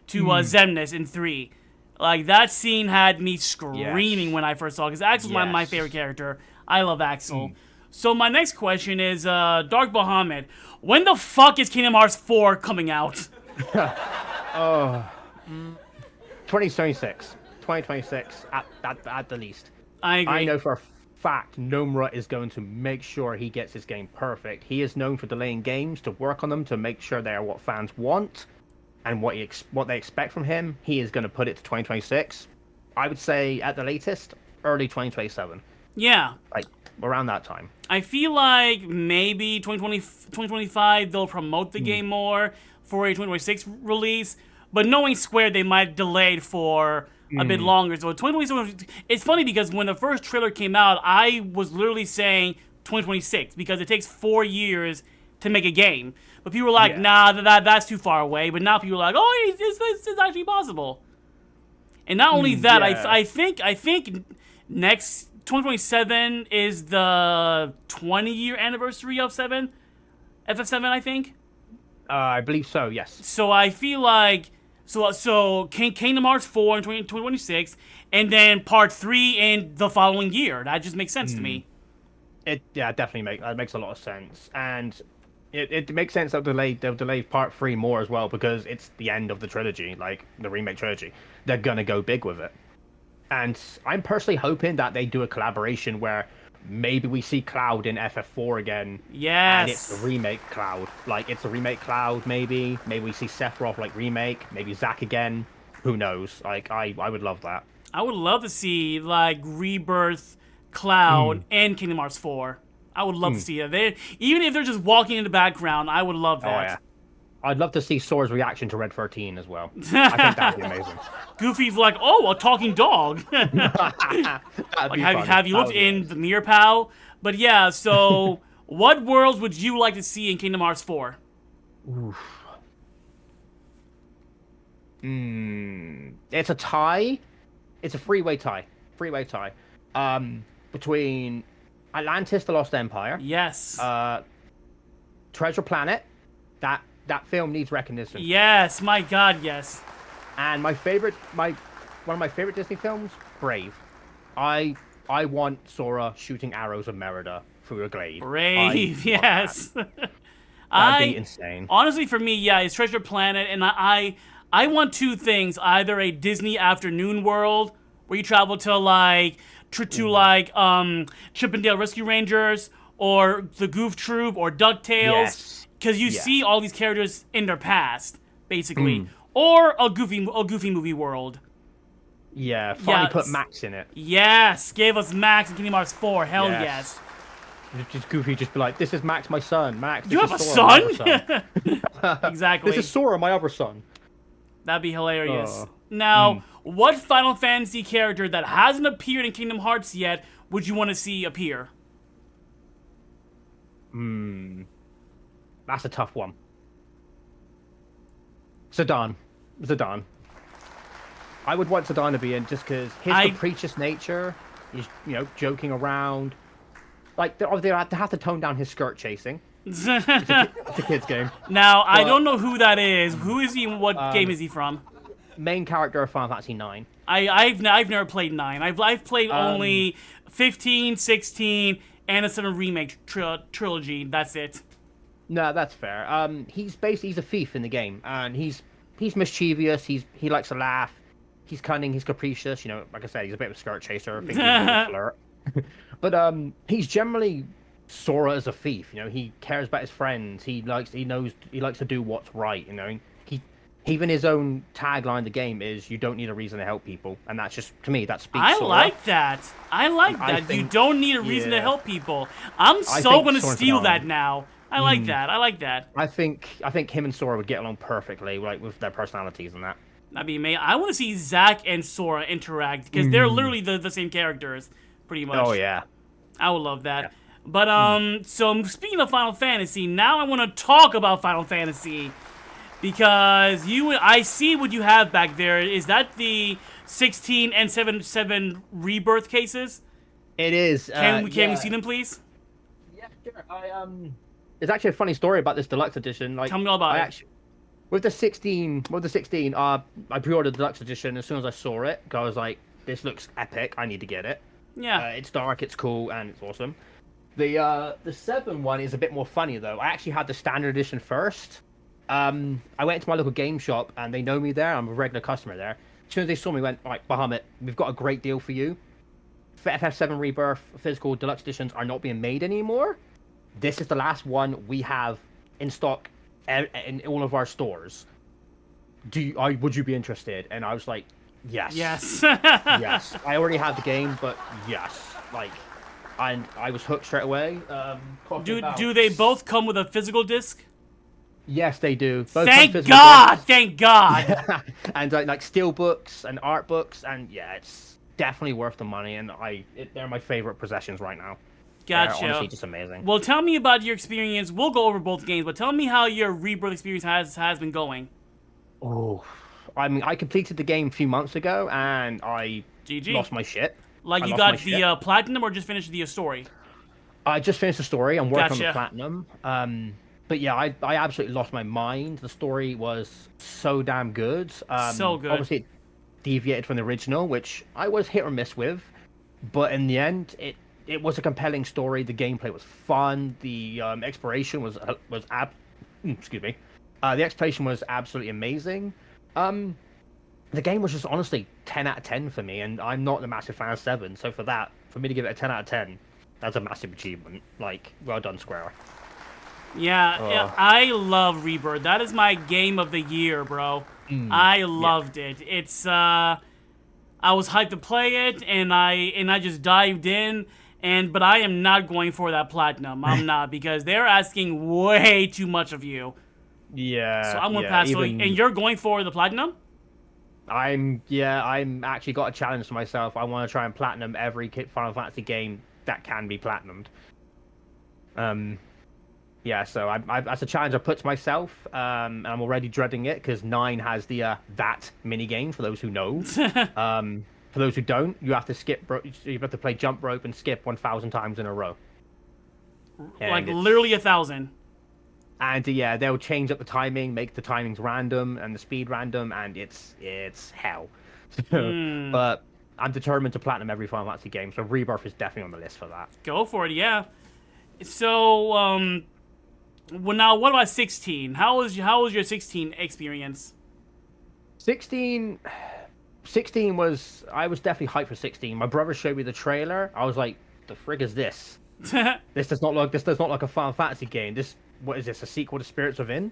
Xemnas in 3. Like, that scene had me screaming when I first saw it, because Axel's my favorite character. I love Axel. So my next question is, Dark Bahamut, when the fuck is Kingdom Hearts 4 coming out?
2026. 2026, at the least.
I agree.
I know for a fact Nomura is going to make sure he gets his game perfect. He is known for delaying games to work on them to make sure they are what fans want and what they expect from him. He is going to put it to 2026. I would say at the latest, early 2027.
Yeah.
Like around that time.
I feel like maybe 2025 they'll promote the game more for a 2026 release, but knowing Square, they might delay it for a bit longer. So 2026, it's funny because when the first trailer came out, I was literally saying 2026 because it takes 4 years to make a game. But people were like, nah, that's too far away. But now people are like, oh, it's actually possible. And not only that, I think next 2027 is the 20-year anniversary of FF7, I think.
I believe so, yes.
So I feel like so Kingdom Hearts 4 in 2026, and then Part 3 in the following year. That just makes sense to me.
It definitely makes a lot of sense, and it makes sense they'll delay Part 3 more as well because it's the end of the trilogy, like the remake trilogy. They're gonna go big with it, and I'm personally hoping that they do a collaboration where maybe we see Cloud in FF4 again.
Yes.
And it's the remake Cloud. Like, it's the remake Cloud, maybe. Maybe we see Sephiroth, like, remake. Maybe Zack again. Who knows? Like, I would love that.
I would love to see, like, Rebirth Cloud and Kingdom Hearts 4. I would love to see that. Even if they're just walking in the background, I would love that.
Oh, yeah. I'd love to see Sora's reaction to Red 13 as well. I think that'd be amazing.
Goofy's like, oh, a talking dog. Like, have you looked in the mirror, pal? But yeah, so what worlds would you like to see in Kingdom Hearts 4?
Oof. It's a tie. It's a three-way tie. Between Atlantis: The Lost Empire.
Yes.
Treasure Planet. That film needs recognition.
Yes, my God, yes.
And one of my favorite Disney films, Brave. I want Sora shooting arrows of Merida through a glade.
Brave, yes.
That'd be insane.
Honestly, for me, yeah, it's Treasure Planet, and I want two things: either a Disney afternoon world where you travel to Chip and Dale Rescue Rangers, or the Goof Troop, or DuckTales. Because you see all these characters in their past, basically. Or a goofy movie world.
Yeah, finally put Max in it.
Yes, gave us Max in Kingdom Hearts 4. Hell yes.
Just Goofy just be like, this is Max, my son. Max, this
you
is
have a
Sora,
son? Exactly.
This is Sora, my other son.
That'd be hilarious. Now, what Final Fantasy character that hasn't appeared in Kingdom Hearts yet would you want to see appear?
That's a tough one. Zidane. I would want Zidane to be in just because his capricious nature, he's, joking around. Like, they have to tone down his skirt chasing. It's a kid's game.
Now, I don't know who that is. Who is he and what game is he from?
Main character of Final Fantasy 9.
I've never played 9. I've played only 15, 16, and the 7 remake trilogy. That's it.
No, that's fair. He's a thief in the game, and he's mischievous. He likes to laugh. He's cunning. He's capricious. Like I said, he's a bit of a skirt chaser. I think he's a flirt. But he's generally Sora as a thief. He cares about his friends. He likes to do what's right. Even his own tagline in the game is "You don't need a reason to help people," and that's just, to me, that speaks.
I
Sora.
like that. You don't need a reason to help people. I'm gonna steal that now. I like that.
I think him and Sora would get along perfectly, like with their personalities and that.
That'd be amazing. I want to see Zack and Sora interact because they're literally the same characters, pretty much.
Oh yeah.
I would love that. Yeah. But so speaking of Final Fantasy, now I want to talk about Final Fantasy because I see what you have back there. Is that the 16 and 7 rebirth cases?
It is.
Can we see them, please?
Yeah, sure. There's actually a funny story about this deluxe edition. Like,
tell me all about it.
With the 16, I pre-ordered the deluxe edition as soon as I saw it. I was like, this looks epic. I need to get it.
Yeah.
It's dark, it's cool, and it's awesome. The 7 one is a bit more funny though. I actually had the standard edition first. I went into my local game shop and they know me there. I'm a regular customer there. As soon as they saw me, went, all right, Bahamut, we've got a great deal for you. FF7 Rebirth physical deluxe editions are not being made anymore. This is the last one we have in stock in all of our stores. Would you be interested? And I was like, yes.
Yes.
Yes. I already have the game, but yes. Like, and I was hooked straight away.
Do they both come with a physical disc?
Yes, they do. Both
Thank
physical
God!
books.
Thank God!
And like steel books and art books, and yeah, it's definitely worth the money. And they're my favorite possessions right now.
Gotcha.
They're honestly just amazing.
Well, tell me about your experience. We'll go over both games, but tell me how your Rebirth experience has been going.
Oh, I mean, I completed the game a few months ago, and I
GG.
lost my shit.
Like
I
you
lost
got
my shit.
the platinum, or just finished the story?
I just finished the story. I'm working on
Gotcha.
the platinum. But yeah, I absolutely lost my mind. The story was so damn good.
So good.
Obviously, it deviated from the original, which I was hit or miss with. But in the end, it was a compelling story. The gameplay was fun. The exploration excuse me. The exploration was absolutely amazing. The game was just honestly 10 out of 10 for me, and I'm not a massive fan of 7. So for me to give it a 10 out of 10, that's a massive achievement. Like, well done, Square.
Yeah, I love Rebirth. That is my game of the year, bro. I loved it. It's I was hyped to play it, and I just dived in. But I am not going for that platinum. I'm not, because they're asking way too much of you.
Yeah.
So I'm gonna pass. And you're going for the platinum?
I'm actually got a challenge to myself. I want to try and platinum every Final Fantasy game that can be platinumed. Yeah, so that's a challenge I put to myself, and I'm already dreading it because 9 has the that mini game for those who know. For those who don't, you have to you have to play jump rope and skip 1,000 times in a row.
Like literally 1,000.
And yeah, they'll change up the timing, make the timings random and the speed random, and it's hell. But I'm determined to platinum every Final Fantasy game, so Rebirth is definitely on the list for that.
Go for it, yeah. So, well, now what about 16? How was your 16 experience?
16 was, I was definitely hyped for 16. My brother showed me the trailer. I was like, the frig is this? This does not look like a Final Fantasy game. What is this, a sequel to Spirits Within?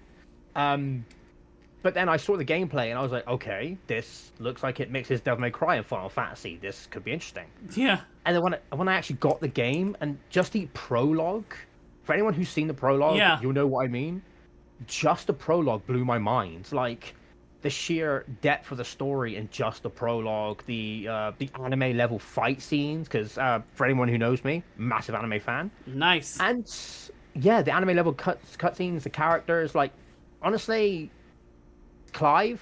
But then I saw the gameplay and I was like, okay, this looks like it mixes Devil May Cry and Final Fantasy. This could be interesting.
Yeah.
And then when I actually got the game, and just the prologue, for anyone who's seen the prologue, you'll know what I mean. Just the prologue blew my mind. Like, the sheer depth of the story in just the prologue, the anime level fight scenes, because for anyone who knows me, massive anime fan.
Nice.
And yeah, the anime level cutscenes, the characters, like, honestly, Clive,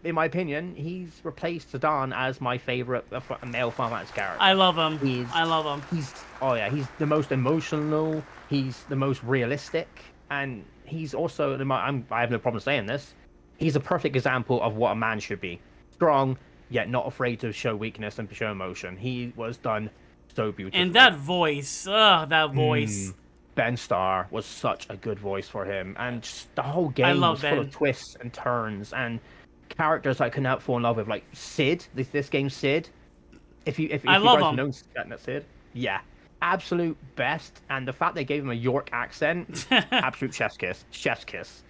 in my opinion, he's replaced Zidane as my favorite male Final Fantasy character.
I love him. I love him.
He's the most emotional. He's the most realistic, and he's also I have no problem saying this. He's a perfect example of what a man should be: strong, yet not afraid to show weakness and to show emotion. He was done so beautifully.
And that voice,
Ben Starr was such a good voice for him, and just the whole game was full of twists and turns and characters I couldn't help fall in love with, like Sid. This game's Sid. If you guys know Sid, yeah, absolute best. And the fact they gave him a York accent, absolute chef's kiss.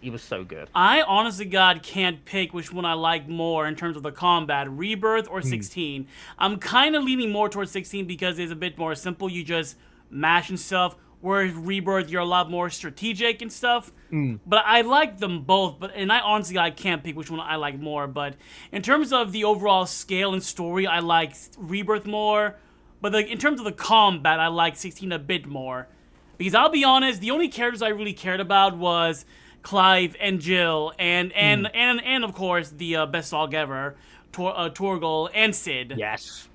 He was so good.
I honestly, God, can't pick which one I like more in terms of the combat, Rebirth or 16. I'm kind of leaning more towards 16 because it's a bit more simple. You just mash and stuff. Whereas Rebirth, you're a lot more strategic and stuff. But I like them both. And I can't pick which one I like more. But in terms of the overall scale and story, I like Rebirth more. But in terms of the combat, I like 16 a bit more. Because I'll be honest, the only characters I really cared about was Clive and Jill, and of course the best dog ever, Torgal and Sid.
Yes.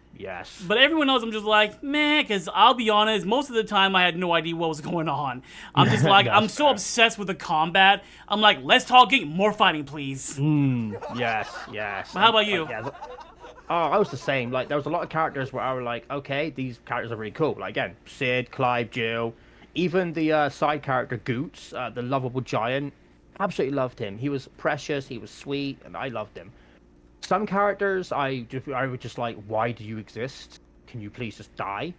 But everyone else, I'm just like, meh, because I'll be honest, most of the time I had no idea what was going on. I'm just like, I'm so obsessed with the combat. I'm like, less talking, more fighting, please.
Yes.
But how about you?
I was the same. Like, there was a lot of characters where I was like, okay, these characters are really cool. Like, again, Sid, Clive, Jill, even the side character Goots, the lovable giant. Absolutely loved him. He was precious, he was sweet, and I loved him. Some characters, I would just like, why do you exist? Can you please just die?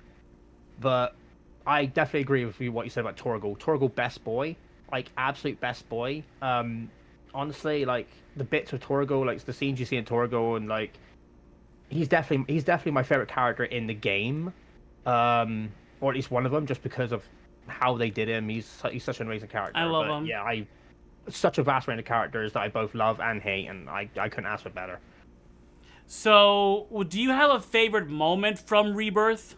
But I definitely agree with you what you said about Torgal. Torgal, best boy, like absolute best boy. Honestly, like the bits of Torgal, like the scenes you see in Torgal, and like he's definitely my favorite character in the game. or at least one of them, just because of how they did him. He's such an amazing character.
I love
but,
him.
Yeah, such a vast range of characters that I both love and hate, and I couldn't ask for better.
So, do you have a favorite moment from Rebirth?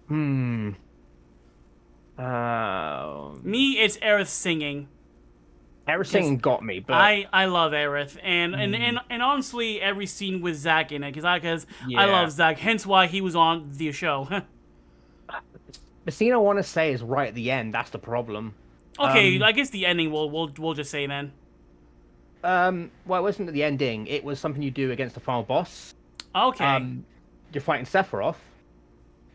Hmm.
Me, it's Aerith singing.
Everything got me, but
I love Aerith, and honestly, every scene with Zack in it, because I
Yeah.
love Zack, hence why he was on the show.
the scene I want to say is right at the end. That's the problem.
Okay, I guess the ending we'll just say then.
Well, it wasn't the ending. It was something you do against the final boss.
Okay.
You're fighting Sephiroth,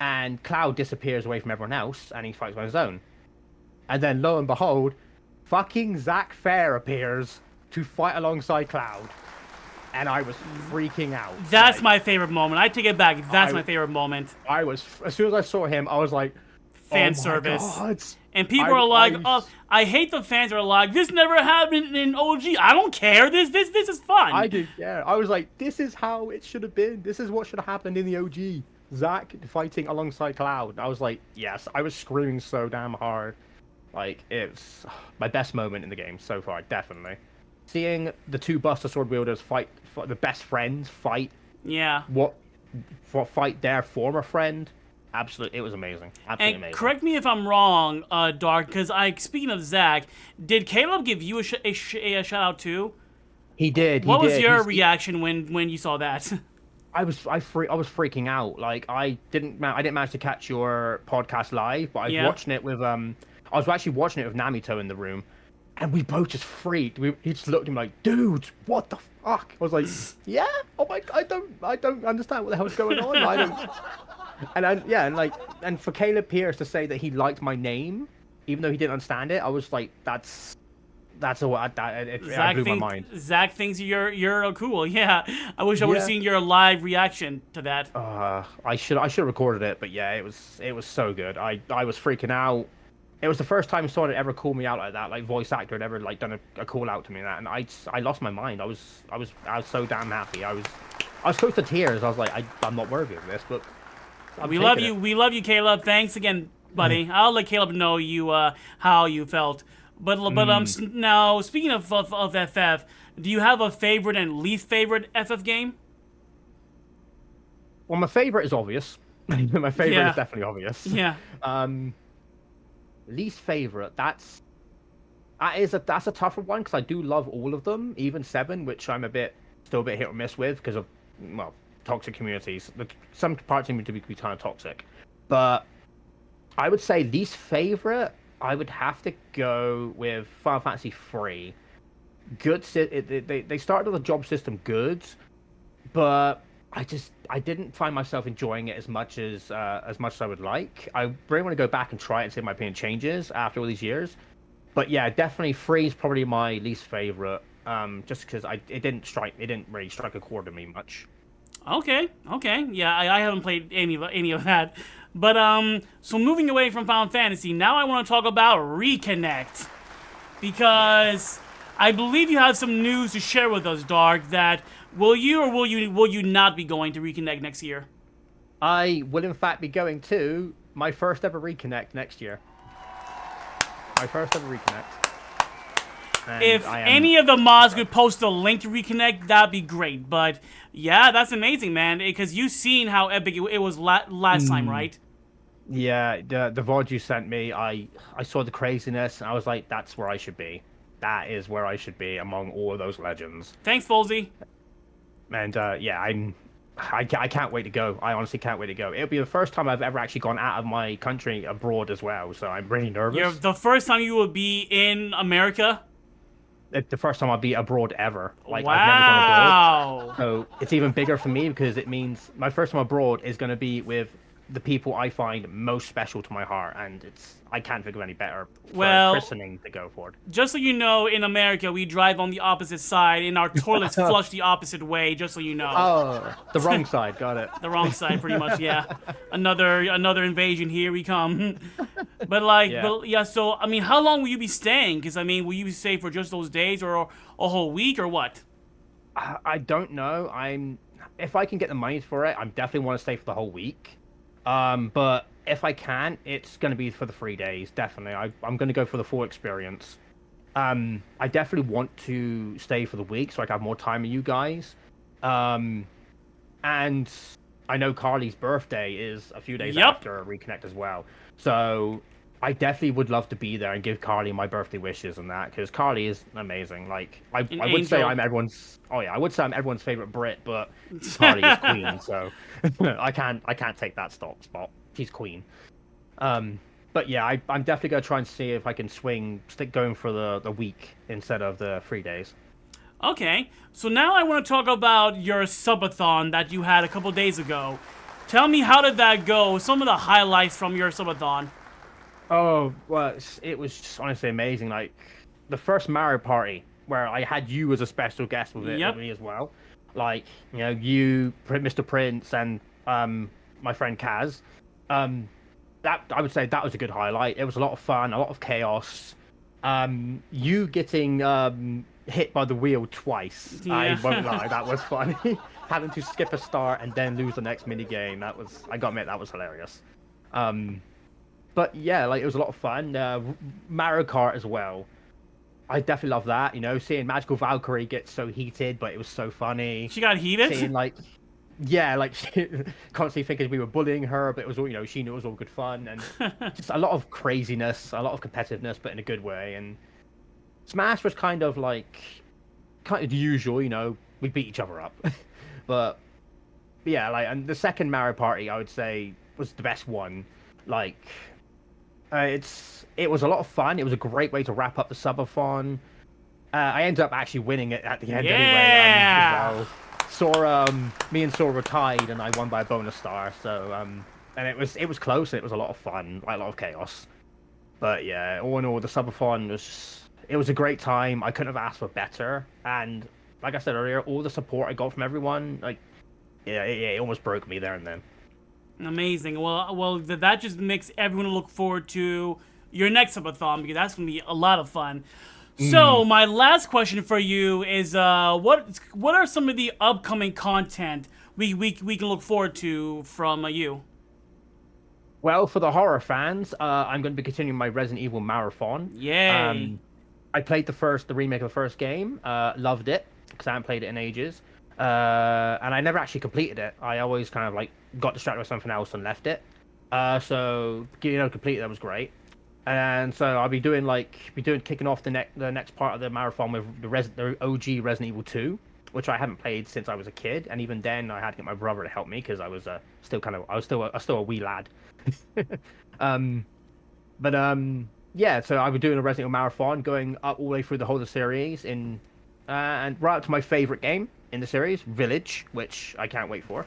and Cloud disappears away from everyone else, and he fights on his own. And then, lo and behold, fucking Zack Fair appears to fight alongside Cloud, and I was freaking out.
That's
Like,
my favorite moment. I take it back. That's my favorite moment.
I was, as soon as I saw him, I was like,
Fan
oh
service.
My God.
And people are like, "Oh, I hate the fans are like, this never happened in OG. I don't care. This is fun."
I did, yeah. I was like, this is how it should have been. This is what should have happened in the OG. Zack fighting alongside Cloud. I was like, yes. I was screaming so damn hard. Like, it's my best moment in the game so far, definitely. Seeing the two Buster Sword wielders fight the best friends fight.
Yeah.
Fight their former friend. Absolutely, it was amazing. Absolutely
And
amazing.
correct me if I'm wrong, Dark, because speaking of Zack, did Caleb give you a shout out too?
He did.
What was your reaction when you saw that?
I was freaking out. Like I didn't manage to catch your podcast live, but I was watching it with I was actually watching it with Namito in the room, and we both just freaked. He just looked at me like, "Dude, what the fuck?" I was like, "Yeah, oh my, I don't understand what the hell's going on." I don't. And for Caleb Pierce to say that he liked my name, even though he didn't understand it, I was like, "That's it blew my mind."
Zack thinks you're cool. Yeah, I wish I would have seen your live reaction to that.
I should have recorded it, but yeah, it was so good. I was freaking out. It was the first time someone had ever called me out like that, like voice actor had ever like done a call out to me, and I lost my mind. I was so damn happy. I was close to tears. I was like, I'm not worthy of this, but
we love you. We love you, Caleb. Thanks again, buddy. I'll let Caleb know how you felt. But now speaking of FF, do you have a favorite and least favorite FF game?
Well, my favorite is obvious. My favorite is definitely obvious.
Yeah.
Least favorite. That's a tougher one because I do love all of them, even 7, which I'm still a bit hit or miss with because of toxic communities. Some parts seem to be kind of toxic, but I would say least favorite. I would have to go with Final Fantasy 3. Good. They started with a job system good, but I didn't find myself enjoying it as much as I would like. I really want to go back and try it and see if my opinion changes after all these years. But yeah, definitely 3 is probably my least favorite. Just because it didn't really strike a chord to me much.
Okay. Yeah, I haven't played any of that. But so moving away from Final Fantasy, now I want to talk about Reconnect, because I believe you have some news to share with us, Dark. That will you not be going to Reconnect next year?
I will in fact be going to my first ever Reconnect next year. My first ever Reconnect. And
if any of the mods could post a link to Reconnect, that'd be great. But yeah, that's amazing, man. Because you've seen how epic it was last time, right?
Yeah, the VOD you sent me, I saw the craziness, and I was like, that's where I should be. That is where I should be among all of those legends.
Thanks, Folsey.
And yeah, I can't wait to go. I honestly can't wait to go. It'll be the first time I've ever actually gone out of my country abroad as well, so I'm really nervous.
The first time you will be in America?
It's the first time I'll be abroad ever. Like,
wow.
I've never gone abroad. So it's even bigger for me because it means my first time abroad is going to be with the people I find most special to my heart, and I can't think of any better christening to go for.
Just so you know, in America, we drive on the opposite side, and our toilets flush the opposite way, just so you know.
Oh, the wrong side, got it.
The wrong side, pretty much, yeah. Another invasion, here we come. But so, I mean, how long will you be staying? Because, I mean, will you stay for just those days, or a whole week, or what?
I don't know. If I can get the money for it, I definitely want to stay for the whole week. But if I can, it's gonna be for the 3 days. Definitely, I'm gonna go for the full experience. I definitely want to stay for the week so I can have more time with you guys. And I know Carly's birthday is a few days after Reconnect as well. So I definitely would love to be there and give Carly my birthday wishes and that, because Carly is amazing. Like I wouldn't say I'm everyone's. Oh yeah, I would say I'm everyone's favorite Brit, but Carly is queen, so I can't take that spot. She's queen. But yeah, I'm definitely gonna try and see if I can stick going for the week instead of the 3 days.
Okay, so now I want to talk about your subathon that you had a couple days ago. Tell me, how did that go? Some of the highlights from your subathon.
Oh, well, it was just honestly amazing. Like, the first Mario Party, where I had you as a special guest with me as well. Like, you know, you, Mr. Prince, and my friend Kaz. That, I would say that was a good highlight. It was a lot of fun, a lot of chaos. You getting hit by the wheel twice.
Yeah.
I won't lie, that was funny. Having to skip a start and then lose the next mini game. I gotta admit, that was hilarious. But yeah, like, it was a lot of fun. Mario Kart as well. I definitely love that. You know, seeing Magical Valkyrie get so heated, but it was so funny.
She got heated?
Seeing, like, yeah, like, she constantly thinking we were bullying her, but it was all, you know, she knew it was all good fun. And just a lot of craziness, a lot of competitiveness, but in a good way. And Smash was kind of the usual, you know, we beat each other up. But yeah, like, and the second Mario Party, I would say, was the best one. Like, it was a lot of fun. It was a great way to wrap up the subathon. I ended up actually winning it at the end anyway. Sora, me and Sora were tied, and I won by a bonus star. So, and it was close. And it was a lot of fun, like a lot of chaos. But yeah, all in all, the subathon was a great time. I couldn't have asked for better. And like I said earlier, all the support I got from everyone, like, yeah, it almost broke me there and then.
Amazing. Well, that just makes everyone look forward to your next subathon, because that's gonna be a lot of fun. So my last question for you is, what are some of the upcoming content we can look forward to from you?
Well, for the horror fans, I'm going to be continuing my Resident Evil marathon.
Yay!
I played the remake of the first game. Loved it because I haven't played it in ages. And I never actually completed it. I always kind of like got distracted by something else and left it. So you know, completed that was great. And so I'll be kicking off the next part of the marathon with the OG Resident Evil 2, which I haven't played since I was a kid, and even then I had to get my brother to help me because I was still a wee lad. Yeah, so I'll be doing a Resident Evil marathon, going up all the way through the whole of the series and right up to my favorite game in the series, Village, which I can't wait for.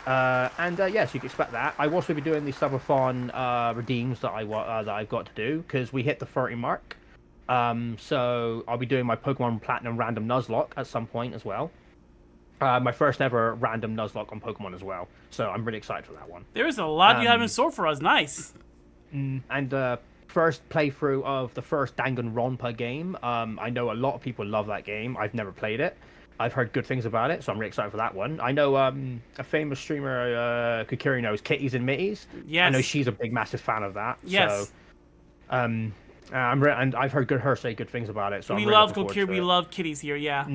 Yes, you can expect that. I will also be doing the subathon redeems that I've got to do, because we hit the 30 mark. So I'll be doing my Pokemon Platinum random Nuzlocke at some point as well. My first ever random Nuzlocke on Pokemon as well. So I'm really excited for that one.
There's a lot you have in store for us. Nice.
And first playthrough of the first Danganronpa game. I know a lot of people love that game. I've never played it. I've heard good things about it, so I'm really excited for that one. I know a famous streamer, Kukiri, knows Kitties and Mitties.
Yes.
I know she's a big, massive fan of that.
Yes.
So, and I've heard her say good things about it. So
we
I'm really
love
looking forward
Kukiri.
to
We
it.
love kitties here. Yeah.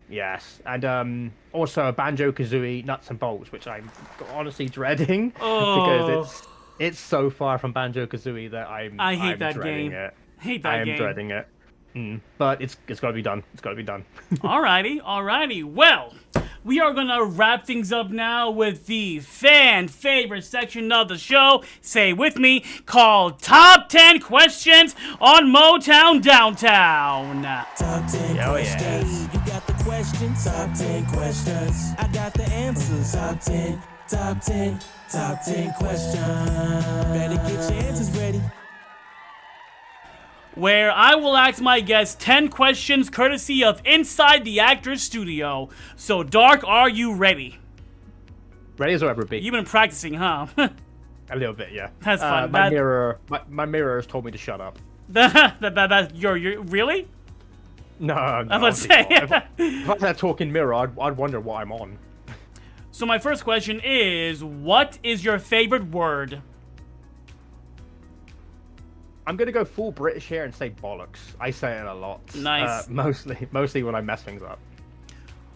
Yes, and also Banjo-Kazooie Nuts and Bolts, which I'm honestly dreading because it's so far from Banjo-Kazooie that I hate that
dreading
game. It.
Hate that game.
I am dreading it. But it's got to be done. It's got to be done.
Alrighty. Well, we are gonna wrap things up now with the fan favorite section of the show. Say with me, called Top 10 Questions on Motown Downtown.
Top 10 questions. You got the questions. Top 10 questions. I got the answers. Top 10 questions. Better get your answers ready.
Where I will ask my guests 10 questions courtesy of Inside the Actors Studio. So, Dark, are you ready?
Ready as I'll ever be.
You've been practicing, huh?
A little bit, yeah.
That's fun.
My mirror has told me to shut up.
You're really?
No,
I'm about to say.
if I had a talking mirror, I'd wonder what I'm on.
So my first question is, what is your favorite word?
I'm gonna go full British here and say bollocks. I say it a lot.
Nice.
Mostly when I mess things up.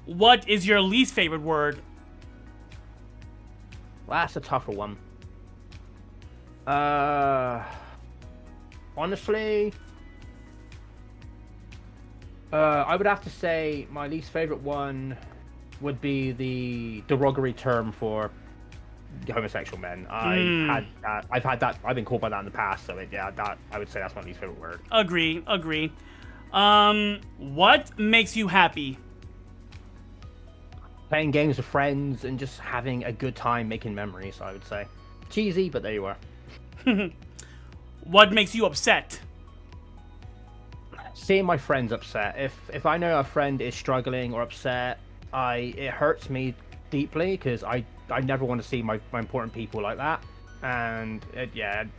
What is your least favorite word?
Well, that's a tougher one. Honestly, I would have to say my least favorite one would be the derogatory term for homosexual men. I've had that. I've been called by that in the past. So that I would say that's my least favorite word.
Agree. What makes you happy?
Playing games with friends and just having a good time making memories. I would say cheesy, but there you are.
What makes you upset?
Seeing my friends upset. If I know a friend is struggling or upset, it hurts me deeply because I never want to see my important people like that. And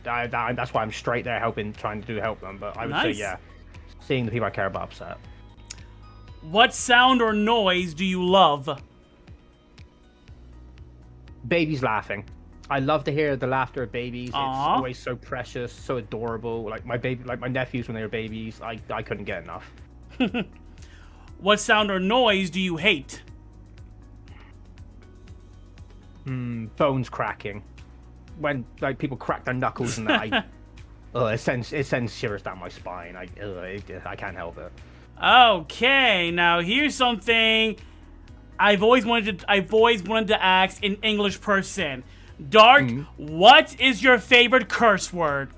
that's why I'm straight there trying to help them. But I would say, yeah, seeing the people I care about upset.
What sound or noise do you love?
Babies laughing. I love to hear the laughter of babies.
Aww.
It's always so precious, so adorable. Like my nephews when they were babies, I couldn't get enough.
What sound or noise do you hate?
Bones cracking. When like people crack their knuckles and that, it sends shivers down my spine. I can't help it.
Okay, now here's something I've always wanted to ask an English person. Dark, what is your favorite curse word?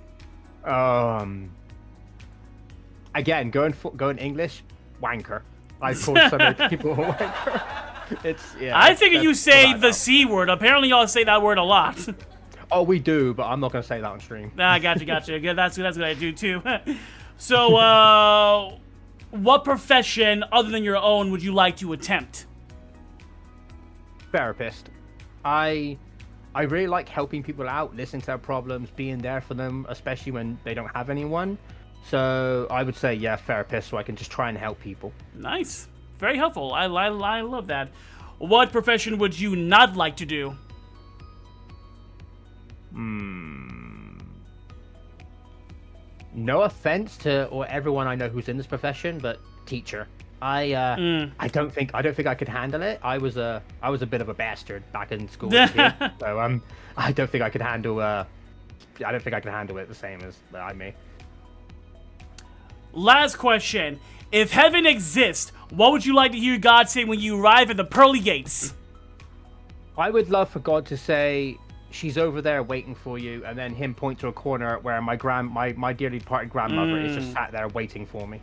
Again, going English, wanker. I've called so many people a wanker.
I figured you say the C word. Apparently, y'all say that word a lot.
Oh, we do, but I'm not gonna say that on stream.
Gotcha. Good, that's what I do too. So, what profession other than your own would you like to attempt?
Therapist. I really like helping people out, listening to their problems, being there for them, especially when they don't have anyone. So I would say, yeah, therapist, so I can just try and help people.
Nice. Very helpful. I love that. What profession would you not like to do?
No offense to everyone I know who's in this profession, but teacher. I don't think I could handle it. I was a bit of a bastard back in school as a kid, so I don't think I could handle it the same as I may.
Last question. If heaven exists, what would you like to hear God say when you arrive at the pearly gates?
I would love for God to say, "She's over there waiting for you," and then him point to a corner where my dearly departed grandmother is just sat there waiting for me.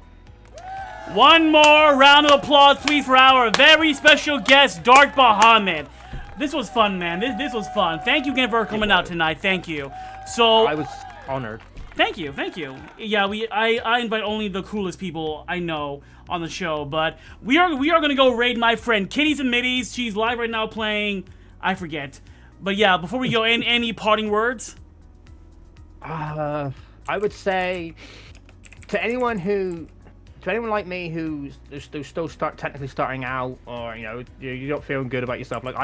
One more round of applause, please, for our very special guest, Dark Bahamut. This was fun, man. This was fun. Thank you again for coming out tonight. Thank you. So
I was honored.
Thank you. Yeah, I invite only the coolest people I know on the show, but we are gonna go raid my friend Kitties and Middies. She's live right now playing, I forget. But yeah, before we go, any parting words?
I would say to anyone like me who's still technically starting out, or you're not feeling good about yourself, like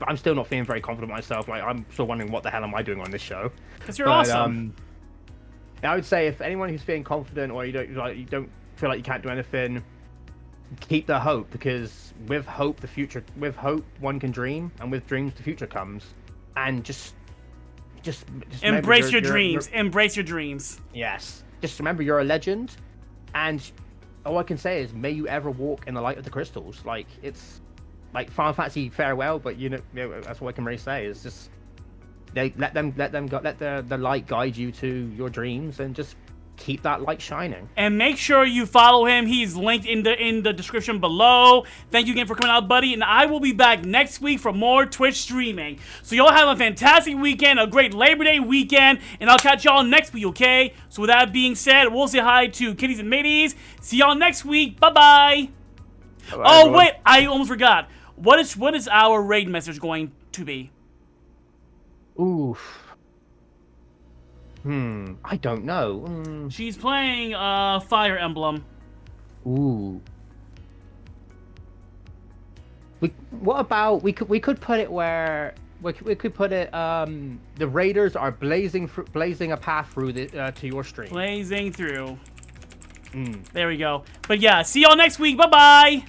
I'm still not feeling very confident myself. Like I'm still wondering what the hell am I doing on this show.
Because you're awesome.
I would say if anyone who's feeling confident or you don't feel like you can't do anything, keep the hope, because with hope one can dream, and with dreams the future comes. And just
embrace your dreams. Embrace your dreams.
Yes. Just remember you're a legend, and all I can say is may you ever walk in the light of the crystals. Like it's like Final Fantasy farewell, but that's what I can really say is just let the light guide you to your dreams, and just keep that light shining.
And make sure you follow him. He's linked in the description below. Thank you again for coming out, buddy. And I will be back next week for more Twitch streaming. So y'all have a fantastic weekend, a great Labor Day weekend, and I'll catch y'all next week, okay? So with that being said, we'll say hi to Kitties and Middies. See y'all next week. Bye-bye. Oh, everyone. Wait, I almost forgot. What is our raid message going to be?
Oof. I don't know.
She's playing Fire Emblem.
Ooh. What about we could put it where we could put it the raiders are blazing a path through to your stream.
Blazing through. There we go. But yeah, see y'all next week. Bye bye.